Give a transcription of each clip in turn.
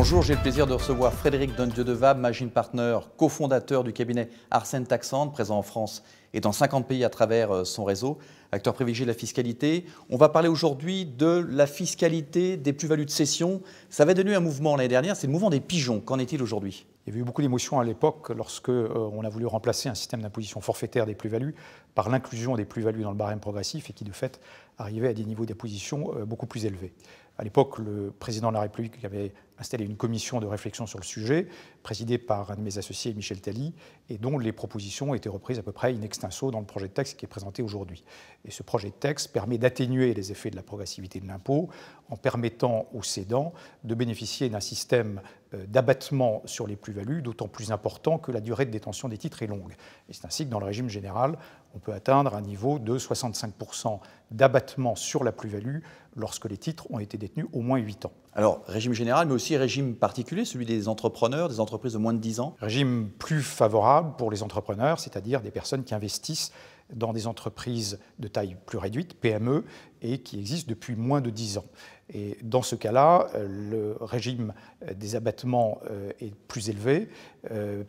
Bonjour, j'ai le plaisir de recevoir Frédéric Dondieu-Devab, Managing Partner, cofondateur du cabinet Arsène Taxand, présent en France et dans 50 pays à travers son réseau, acteur privilégié de la fiscalité. On va parler aujourd'hui de la fiscalité des plus-values de cession. Ça avait donné un mouvement l'année dernière, c'est le mouvement des pigeons. Qu'en est-il aujourd'hui ? Il y avait eu beaucoup d'émotions à l'époque lorsque on a voulu remplacer un système d'imposition forfaitaire des plus-values par l'inclusion des plus-values dans le barème progressif et qui de fait arrivait à des niveaux d'imposition beaucoup plus élevés. À l'époque, le président de la République avait installé une commission de réflexion sur le sujet, présidée par un de mes associés, Michel Tally, et dont les propositions ont été reprises à peu près in extenso dans le projet de texte qui est présenté aujourd'hui. Et ce projet de texte permet d'atténuer les effets de la progressivité de l'impôt en permettant aux cédants de bénéficier d'un système d'abattement sur les plus-values, d'autant plus important que la durée de détention des titres est longue. Et c'est ainsi que dans le régime général, on peut atteindre un niveau de 65% d'abattement sur la plus-value lorsque les titres ont été détenus au moins 8 ans. Alors, régime général, mais aussi régime particulier, celui des entrepreneurs, des entreprises de moins de 10 ans. Régime plus favorable pour les entrepreneurs, c'est-à-dire des personnes qui investissent dans des entreprises de taille plus réduite, PME, et qui existent depuis moins de 10 ans. Et dans ce cas-là, le régime des abattements est plus élevé,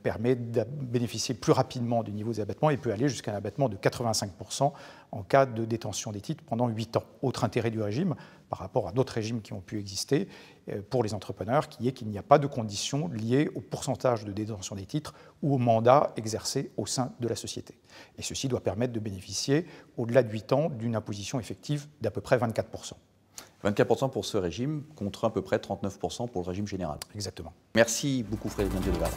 permet de bénéficier plus rapidement du niveau des abattements et peut aller jusqu'à un abattement de 85% en cas de détention des titres pendant 8 ans. Autre intérêt du régime, par rapport à d'autres régimes qui ont pu exister pour les entrepreneurs, qui est qu'il n'y a pas de conditions liées au pourcentage de détention des titres ou au mandat exercé au sein de la société. Et ceci doit permettre de bénéficier, au-delà de 8 ans, d'une imposition effective d'à peu près 24%. 24% pour ce régime, contre à peu près 39% pour le régime général. Exactement. Merci beaucoup Frédéric Dondieu-Devab.